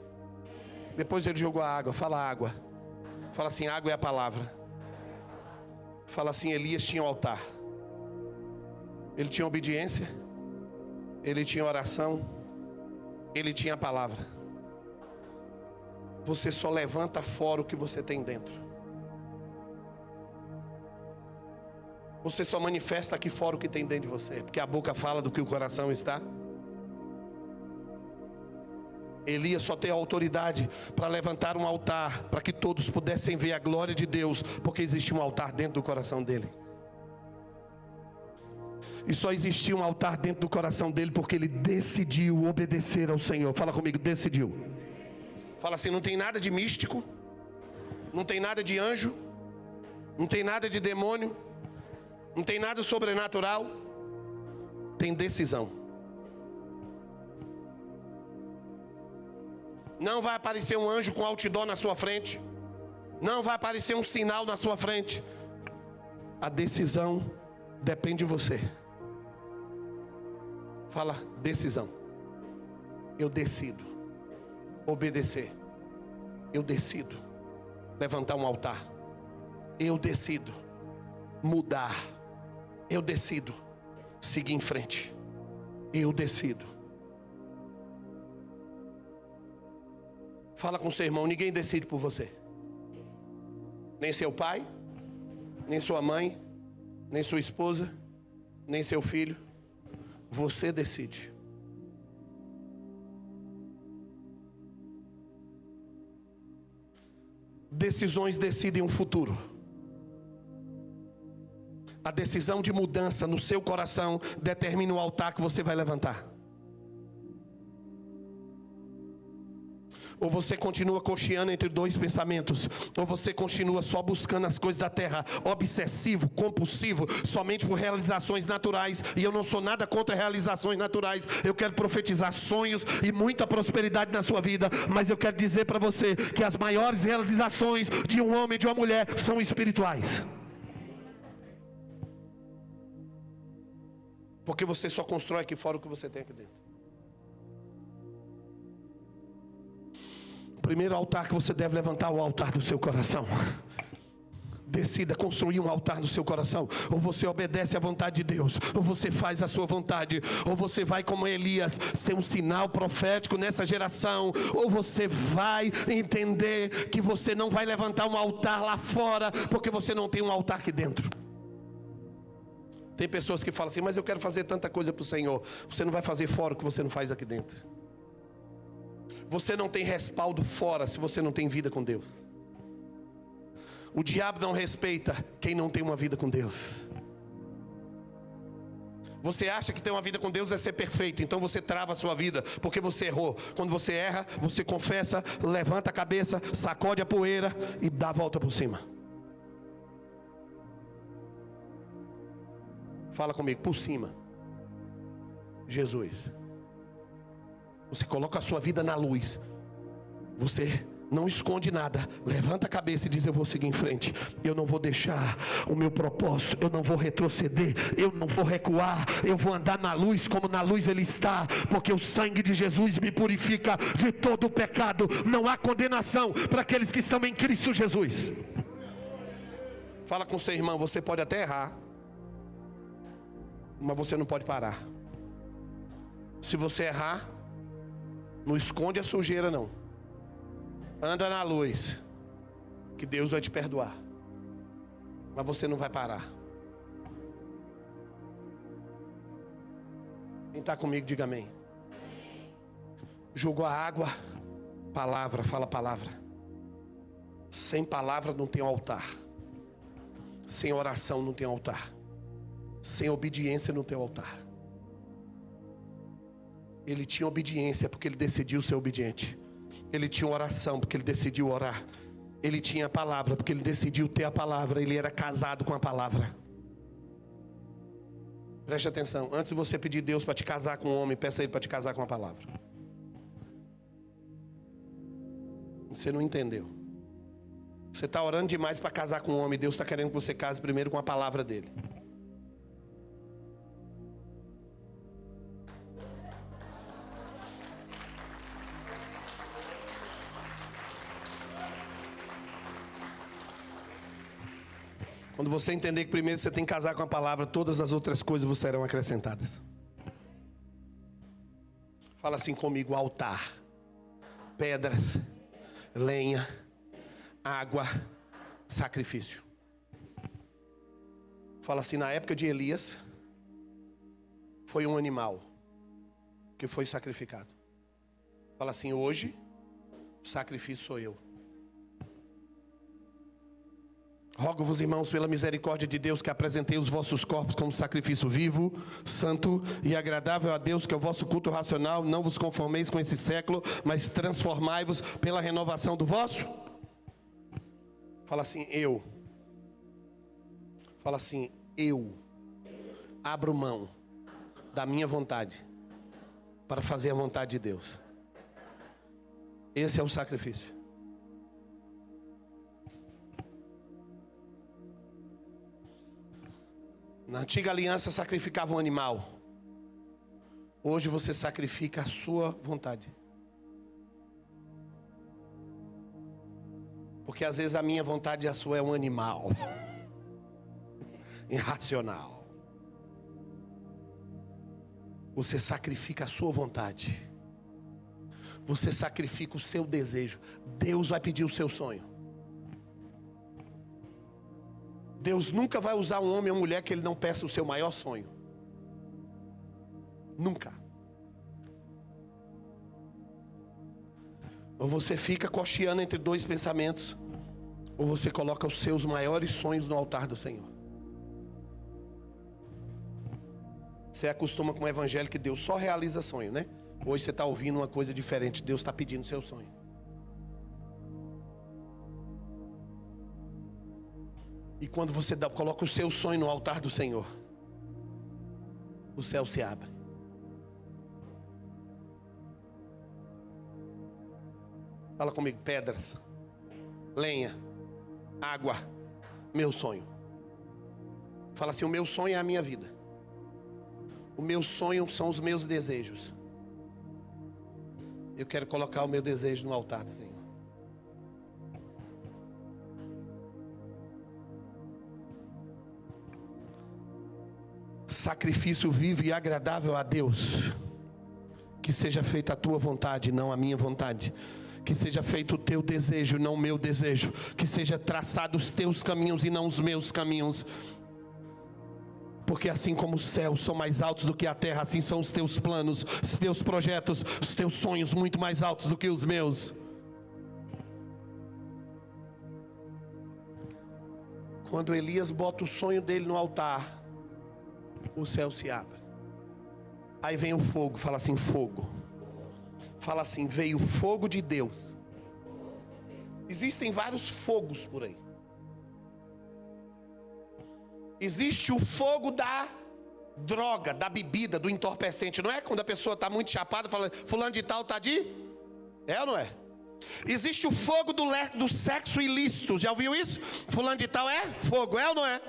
Depois ele jogou a água. Fala água. Fala assim: água é a palavra. Fala assim: Elias tinha um altar. Ele tinha obediência. Ele tinha oração. Ele tinha a palavra. Você só levanta fora o que você tem dentro. Você só manifesta aqui fora o que tem dentro de você, porque a boca fala do que o coração está. Elias só tem a autoridade para levantar um altar, para que todos pudessem ver a glória de Deus, porque existia um altar dentro do coração dele. E só existia um altar dentro do coração dele porque ele decidiu obedecer ao Senhor. Fala comigo: decidiu. Fala assim: não tem nada de místico, não tem nada de anjo, não tem nada de demônio, não tem nada sobrenatural. Tem decisão. Não vai aparecer um anjo com outdoor na sua frente. Não vai aparecer um sinal na sua frente. A decisão depende de você. Fala: decisão. Eu decido obedecer. Eu decido levantar um altar. Eu decido mudar. Eu decido seguir em frente. Eu decido. Fala com seu irmão: ninguém decide por você. Nem seu pai, nem sua mãe, nem sua esposa, nem seu filho. Você decide. Decisões decidem um futuro. A decisão de mudança no seu coração determina o altar que você vai levantar. Ou você continua cocheando entre dois pensamentos, ou você continua só buscando as coisas da terra, obsessivo, compulsivo, somente por realizações naturais. E eu não sou nada contra realizações naturais. Eu quero profetizar sonhos e muita prosperidade na sua vida. Mas eu quero dizer para você que as maiores realizações de um homem e de uma mulher são espirituais. Porque você só constrói aqui fora o que você tem aqui dentro. primeiro altar que você deve levantar é o altar do seu coração. Decida construir um altar no seu coração. Ou você obedece à vontade de Deus, ou você faz a sua vontade. Ou você vai como Elias, ser um sinal profético nessa geração. Ou você vai entender que você não vai levantar um altar lá fora, porque você não tem um altar aqui dentro. Tem pessoas que falam assim: mas eu quero fazer tanta coisa para o Senhor. Você não vai fazer fora o que você não faz aqui dentro. Você não tem respaldo fora se você não tem vida com Deus. O diabo não respeita quem não tem uma vida com Deus. Você acha que ter uma vida com Deus é ser perfeito, então você trava a sua vida, porque você errou. Quando você erra, você confessa, levanta a cabeça, sacode a poeira e dá a volta por cima. Fala comigo, por cima. Jesus. Você coloca a sua vida na luz. Você não esconde nada, levanta a cabeça e diz: eu vou seguir em frente, eu não vou deixar o meu propósito, eu não vou retroceder, eu não vou recuar, eu vou andar na luz como na luz Ele está, porque o sangue de Jesus me purifica de todo o pecado. Não há condenação para aqueles que estão em Cristo Jesus. Fala com seu irmão: você pode até errar, mas você não pode parar. Se você errar, não esconde a sujeira não. Anda na luz, que Deus vai te perdoar. Mas você não vai parar. Quem está comigo, diga amém. Jogou a água, palavra, fala palavra. Sem palavra não tem altar. Sem oração não tem altar. Sem obediência não tem altar. Ele tinha obediência porque ele decidiu ser obediente. Ele tinha oração porque ele decidiu orar. Ele tinha a palavra porque ele decidiu ter a palavra. Ele era casado com a palavra. Preste atenção. Antes de você pedir Deus para te casar com um homem, peça a Ele para te casar com a palavra. Você não entendeu. Você está orando demais para casar com um homem. Deus está querendo que você case primeiro com a palavra dele. Quando você entender que primeiro você tem que casar com a palavra, todas as outras coisas vos serão acrescentadas. Fala assim comigo: altar, pedras, lenha, água, sacrifício. Fala assim: na época de Elias, foi um animal que foi sacrificado. Fala assim: hoje, o sacrifício sou eu. Rogo-vos, irmãos, pela misericórdia de Deus, que apresentei os vossos corpos como sacrifício vivo, santo e agradável a Deus, que é o vosso culto racional. Não vos conformeis com esse século, mas transformai-vos pela renovação do vosso. Fala assim: eu. Fala assim: eu abro mão da minha vontade para fazer a vontade de Deus. Esse é o sacrifício. Na antiga aliança sacrificava um animal. Hoje você sacrifica a sua vontade. Porque às vezes a minha vontade e a sua é um animal. Irracional. Você sacrifica a sua vontade. Você sacrifica o seu desejo. Deus vai pedir o seu sonho. Deus nunca vai usar um homem ou mulher que ele não peça o seu maior sonho. Nunca. Ou você fica cocheando entre dois pensamentos, ou você coloca os seus maiores sonhos no altar do Senhor. Você acostuma com o evangelho que Deus só realiza sonho, né? Hoje você está ouvindo uma coisa diferente. Deus está pedindo o seu sonho. E quando você coloca o seu sonho no altar do Senhor, o céu se abre. Fala comigo: pedras, lenha, água, meu sonho. Fala assim: o meu sonho é a minha vida. O meu sonho são os meus desejos. Eu quero colocar o meu desejo no altar do Senhor. sacrifício vivo e agradável a Deus. Que seja feita a tua vontade, não a minha vontade. Que seja feito o teu desejo, não o meu desejo. Que seja traçado os teus caminhos e não os meus caminhos. Porque assim como os céus são mais altos do que a terra, assim são os teus planos, os teus projetos, os teus sonhos muito mais altos do que os meus. Quando Elias bota o sonho dele no altar, o céu se abre. Aí vem o fogo, fala assim, fogo. Fala assim, veio o fogo de Deus. Existem vários fogos por aí. Existe o fogo da droga, da bebida, do entorpecente. Não é quando a pessoa está muito chapada, fala, fulano de tal está de... É ou não é? Existe o fogo do sexo ilícito. Já ouviu isso? Fulano de tal é fogo, é ou não é?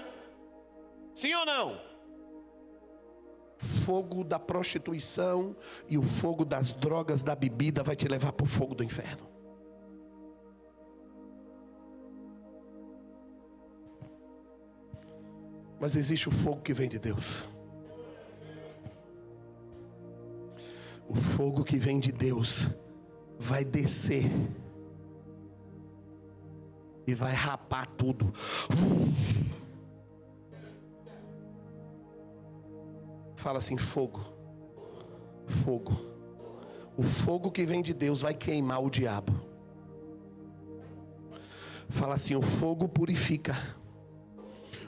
Sim ou não? Fogo da prostituição e o fogo das drogas, da bebida vai te levar para o fogo do inferno. Mas existe o fogo que vem de Deus. O fogo que vem de Deus vai descer e vai rapar tudo. Fala assim, fogo. Fogo. O fogo que vem de Deus vai queimar o diabo. Fala assim, o fogo purifica.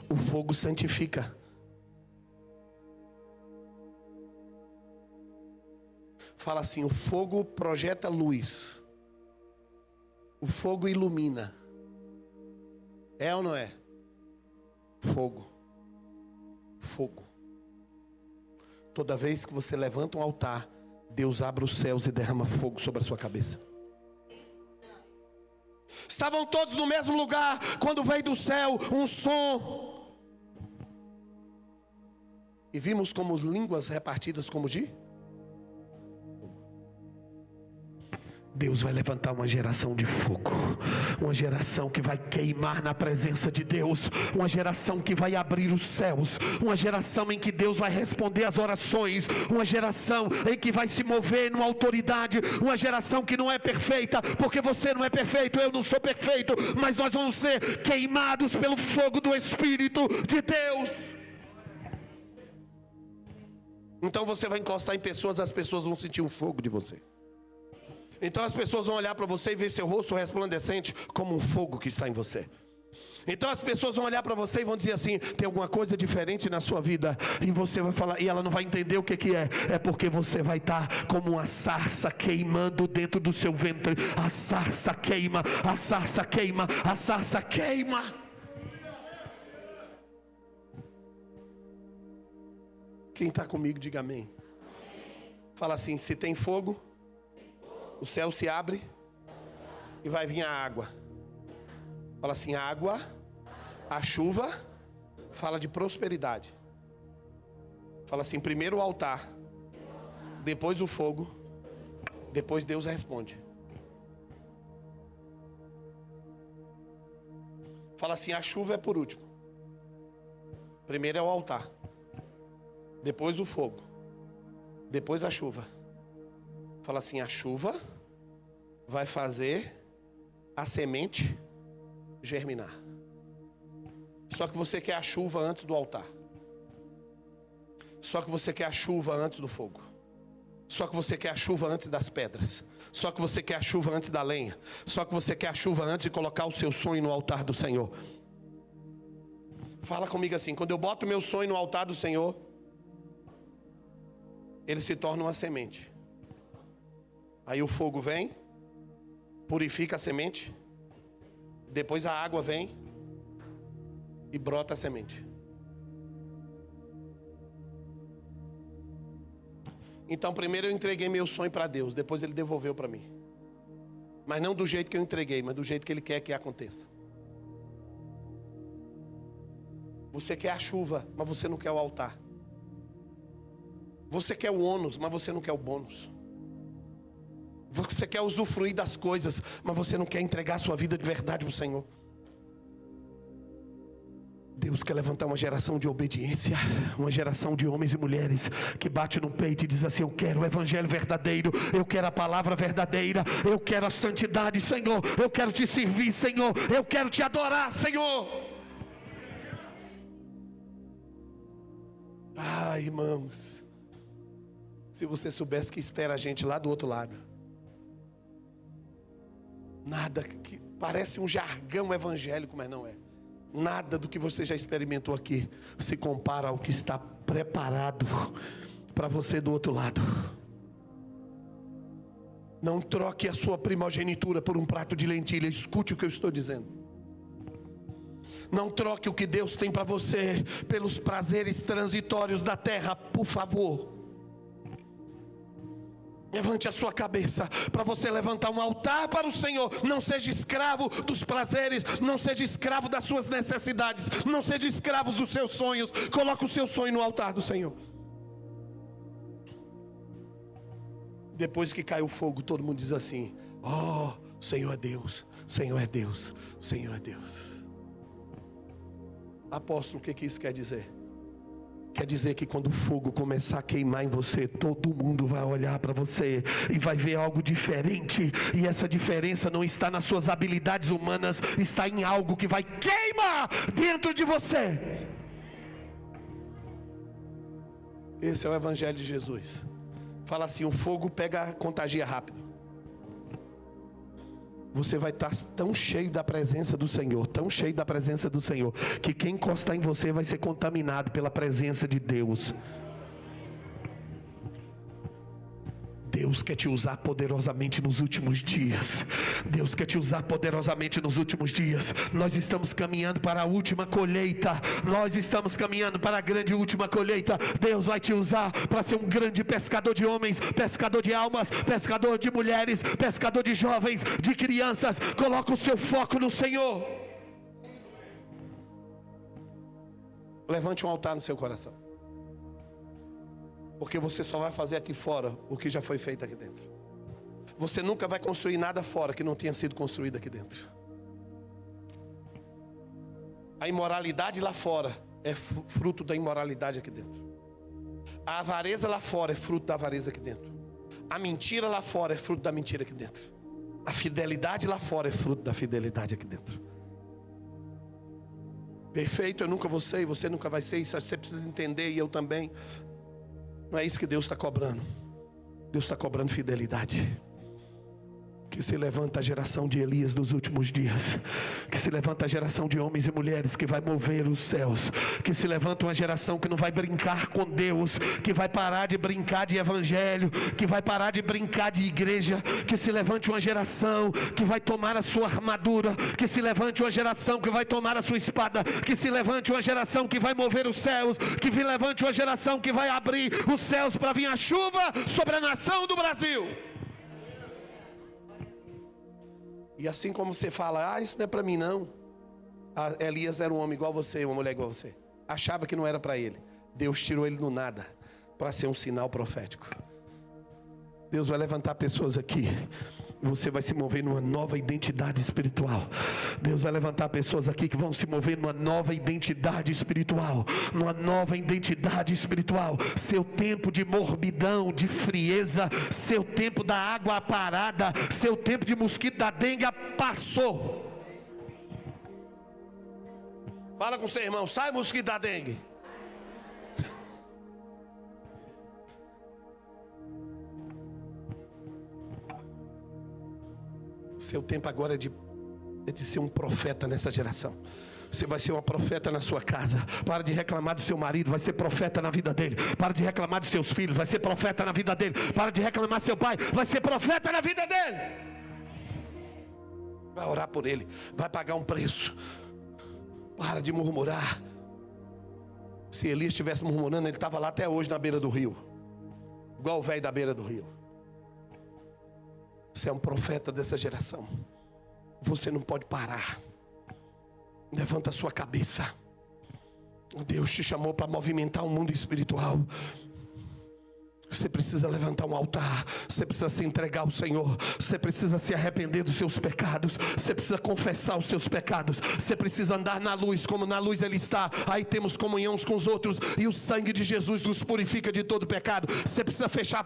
O fogo santifica. Fala assim, o fogo projeta luz. O fogo ilumina. É ou não é? Fogo. Fogo. Toda vez que você levanta um altar, Deus abre os céus e derrama fogo sobre a sua cabeça. Estavam todos no mesmo lugar, quando veio do céu um som. E vimos como línguas repartidas como de... Deus vai levantar uma geração de fogo, uma geração que vai queimar na presença de Deus, uma geração que vai abrir os céus, uma geração em que Deus vai responder às orações, uma geração em que vai se mover numa autoridade, uma geração que não é perfeita, porque você não é perfeito, eu não sou perfeito, mas nós vamos ser queimados pelo fogo do Espírito de Deus. Então você vai encostar em pessoas, as pessoas vão sentir um fogo de você. Então as pessoas vão olhar para você e ver seu rosto resplandecente como um fogo que está em você. Então as pessoas vão olhar para você e vão dizer assim, tem alguma coisa diferente na sua vida. E você vai falar, e ela não vai entender o que é. É porque você vai estar como uma sarça queimando dentro do seu ventre. A sarça queima, a sarça queima, a sarça queima. Quem está comigo, diga amém. Fala assim, se tem fogo, o céu se abre e vai vir a água. Fala assim, a água, a chuva, fala de prosperidade. Fala assim, primeiro o altar, depois o fogo, depois Deus responde. Fala assim, a chuva é por último. Primeiro é o altar, depois o fogo, depois a chuva. Fala assim, a chuva vai fazer a semente germinar. Só que você quer a chuva antes do altar. Só que você quer a chuva antes do fogo. Só que você quer a chuva antes das pedras. Só que você quer a chuva antes da lenha. Só que você quer a chuva antes de colocar o seu sonho no altar do Senhor. Fala comigo assim, quando eu boto o meu sonho no altar do Senhor, ele se torna uma semente. Aí o fogo vem, purifica a semente, depois a água vem e brota a semente. Então primeiro eu entreguei meu sonho para Deus, depois Ele devolveu para mim. Mas não do jeito que eu entreguei, mas do jeito que Ele quer que aconteça. Você quer a chuva, mas você não quer o altar. Você quer o ônus, mas você não quer o bônus. Você quer usufruir das coisas, mas você não quer entregar a sua vida de verdade para o Senhor. Deus quer levantar uma geração de obediência, uma geração de homens e mulheres que bate no peito e diz assim: eu quero o evangelho verdadeiro, eu quero a palavra verdadeira, eu quero a santidade, Senhor, eu quero te servir, Senhor, eu quero te adorar, Senhor. Ah, irmãos, se você soubesse que espera a gente lá do outro lado. Nada que parece um jargão evangélico, mas não é. Nada do que você já experimentou aqui se compara ao que está preparado para você do outro lado. Não troque a sua primogenitura por um prato de lentilha. Escute o que eu estou dizendo. Não troque o que Deus tem para você pelos prazeres transitórios da terra, por favor. Levante a sua cabeça para você levantar um altar para o Senhor. Não seja escravo dos prazeres, não seja escravo das suas necessidades, não seja escravo dos seus sonhos. Coloque o seu sonho no altar do Senhor. Depois que cai o fogo, todo mundo diz assim: oh, o Senhor é Deus, o Senhor é Deus, o Senhor é Deus. Apóstolo, o que isso quer dizer? Quer dizer que quando o fogo começar a queimar em você, todo mundo vai olhar para você e vai ver algo diferente. E essa diferença não está nas suas habilidades humanas, está em algo que vai queimar dentro de você. Esse é o evangelho de Jesus. Fala assim: o fogo contagia rápido. Você vai estar tão cheio da presença do Senhor, tão cheio da presença do Senhor, que quem encostar em você vai ser contaminado pela presença de Deus. Deus quer te usar poderosamente nos últimos dias. Deus quer te usar poderosamente nos últimos dias. Nós estamos caminhando para a última colheita. Nós estamos caminhando para a grande última colheita. Deus vai te usar para ser um grande pescador de homens, pescador de almas, pescador de mulheres, pescador de jovens, de crianças. Coloca o seu foco no Senhor. Levante um altar no seu coração. Porque você só vai fazer aqui fora o que já foi feito aqui dentro. Você nunca vai construir nada fora que não tenha sido construído aqui dentro. A imoralidade lá fora é fruto da imoralidade aqui dentro. A avareza lá fora é fruto da avareza aqui dentro. A mentira lá fora é fruto da mentira aqui dentro. A fidelidade lá fora é fruto da fidelidade aqui dentro. Perfeito, eu nunca vou ser e você nunca vai ser. Isso você precisa entender, e eu também. Não é isso que Deus está cobrando. Deus está cobrando fidelidade. Que se levanta a geração de Elias dos últimos dias. Que se levanta a geração de homens e mulheres que vai mover os céus. Que se levanta uma geração que não vai brincar com Deus, que vai parar de brincar de evangelho, que vai parar de brincar de igreja. Que se levante uma geração que vai tomar a sua armadura. Que se levante uma geração que vai tomar a sua espada. Que se levante uma geração que vai mover os céus. Que se levante uma geração que vai abrir os céus para vir a chuva sobre a nação do Brasil. E assim como você fala: isso não é para mim não. Elias era um homem igual a você, uma mulher igual a você. Achava que não era para ele. Deus tirou ele do nada para ser um sinal profético. Deus vai levantar pessoas aqui. Você vai se mover numa nova identidade espiritual. Deus vai levantar pessoas aqui que vão se mover numa nova identidade espiritual. Numa nova identidade espiritual. Seu tempo de morbidão, de frieza, seu tempo da água parada, seu tempo de mosquito da dengue passou. Fala com seu irmão: sai mosquito da dengue. Seu tempo agora é de ser um profeta nessa geração. Você vai ser uma profeta na sua casa. Para de reclamar do seu marido, vai ser profeta na vida dele. Para de reclamar dos seus filhos, vai ser profeta na vida dele. Para de reclamar do seu pai, vai ser profeta na vida dele. Vai orar por ele, vai pagar um preço. Para de murmurar. Se Elias estivesse murmurando, ele estava lá até hoje na beira do rio. Igual o velho da beira do rio. Você é um profeta dessa geração. Você não pode parar. Levanta a sua cabeça. Deus te chamou para movimentar o mundo espiritual. Você precisa levantar um altar, você precisa se entregar ao Senhor, você precisa se arrepender dos seus pecados, você precisa confessar os seus pecados, você precisa andar na luz, como na luz Ele está. Aí temos comunhão uns com os outros, e o sangue de Jesus nos purifica de todo pecado. Você precisa fechar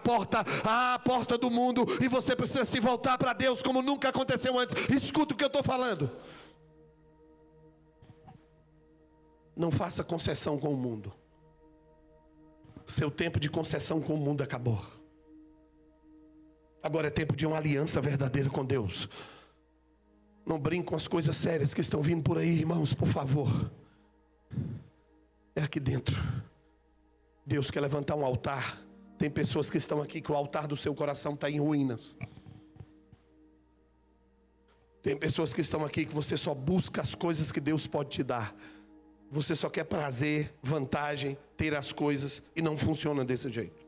a porta do mundo, e você precisa se voltar para Deus como nunca aconteceu antes. Escuta o que eu estou falando. Não faça concessão com o mundo. Seu tempo de concessão com o mundo acabou. Agora é tempo de uma aliança verdadeira com Deus. Não brinque com as coisas sérias que estão vindo por aí, irmãos, por favor. É aqui dentro. Deus quer levantar um altar. Tem pessoas que estão aqui que o altar do seu coração está em ruínas. Tem pessoas que estão aqui que você só busca as coisas que Deus pode te dar. Você só quer prazer, vantagem, ter as coisas, e não funciona desse jeito.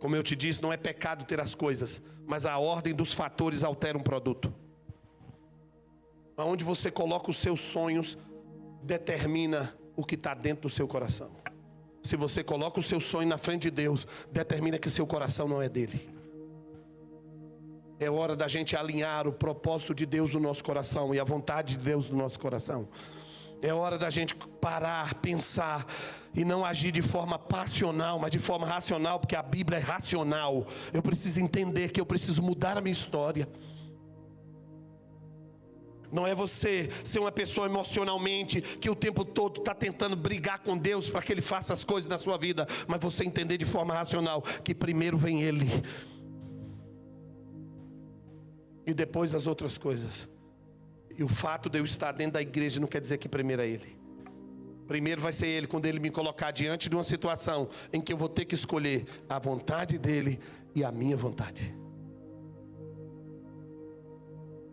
Como eu te disse, não é pecado ter as coisas, mas a ordem dos fatores altera um produto. Aonde você coloca os seus sonhos, determina o que está dentro do seu coração. Se você coloca o seu sonho na frente de Deus, determina que seu coração não é dele. É hora da gente alinhar o propósito de Deus no nosso coração e a vontade de Deus no nosso coração. É hora da gente parar, pensar e não agir de forma passional, mas de forma racional, porque a Bíblia é racional. Eu preciso entender que eu preciso mudar a minha história. Não é você ser uma pessoa emocionalmente que o tempo todo está tentando brigar com Deus para que Ele faça as coisas na sua vida, mas você entender de forma racional que primeiro vem Ele e depois as outras coisas. E o fato de eu estar dentro da igreja não quer dizer que primeiro é Ele. Primeiro vai ser Ele quando Ele me colocar diante de uma situação em que eu vou ter que escolher a vontade dEle e a minha vontade.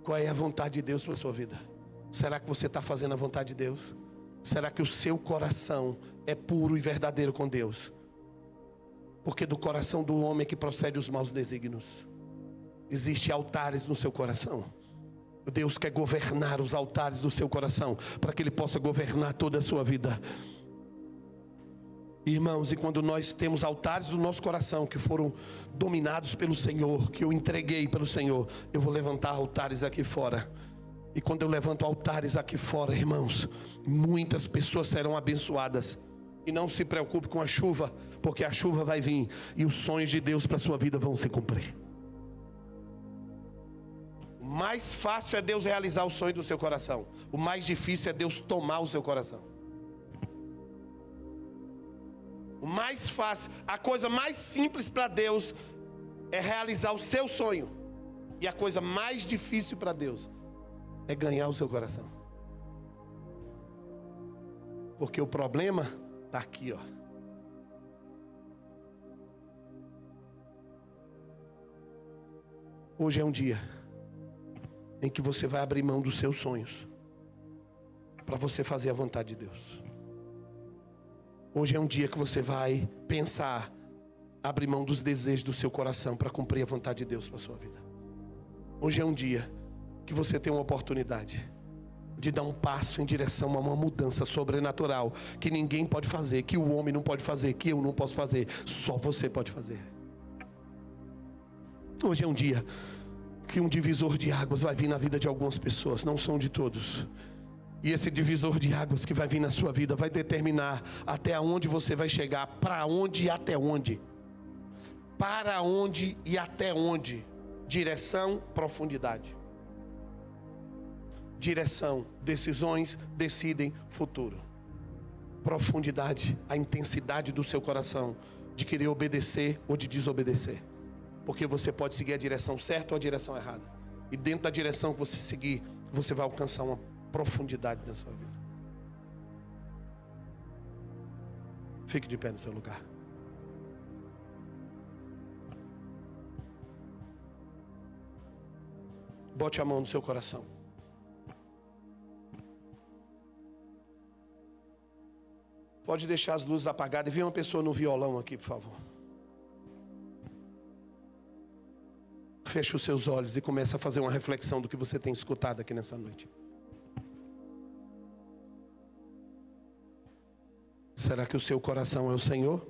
Qual é a vontade de Deus para a sua vida? Será que você está fazendo a vontade de Deus? Será que o seu coração é puro e verdadeiro com Deus? Porque do coração do homem é que procede os maus desígnios. Existem altares no seu coração. Deus quer governar os altares do seu coração, para que Ele possa governar toda a sua vida. Irmãos, e quando nós temos altares do nosso coração que foram dominados pelo Senhor, que eu entreguei pelo Senhor, eu vou levantar altares aqui fora. E quando eu levanto altares aqui fora, irmãos, muitas pessoas serão abençoadas. E não se preocupe com a chuva, porque a chuva vai vir e os sonhos de Deus para a sua vida vão se cumprir. O mais fácil é Deus realizar o sonho do seu coração. O mais difícil é Deus tomar o seu coração. O mais fácil, a coisa mais simples para Deus é realizar o seu sonho. E a coisa mais difícil para Deus é ganhar o seu coração. Porque o problema está aqui, ó. Hoje é um dia em que você vai abrir mão dos seus sonhos para você fazer a vontade de Deus. Hoje é um dia que você vai pensar, abrir mão dos desejos do seu coração para cumprir a vontade de Deus para a sua vida. Hoje é um dia que você tem uma oportunidade de dar um passo em direção a uma mudança sobrenatural que ninguém pode fazer, que o homem não pode fazer, que eu não posso fazer, só você pode fazer. Hoje é um dia que um divisor de águas vai vir na vida de algumas pessoas, não são de todos. E esse divisor de águas que vai vir na sua vida vai determinar até onde você vai chegar, para onde e até onde. Para onde e até onde. Direção, profundidade. Direção, decisões decidem futuro. Profundidade, a intensidade do seu coração de querer obedecer ou de desobedecer. Porque você pode seguir a direção certa ou a direção errada. E dentro da direção que você seguir, você vai alcançar uma profundidade na sua vida. Fique de pé no seu lugar. Bote a mão no seu coração. Pode deixar as luzes apagadas. E vem uma pessoa no violão aqui, por favor. Feche os seus olhos e comece a fazer uma reflexão do que você tem escutado aqui nessa noite. Será que o seu coração é o Senhor?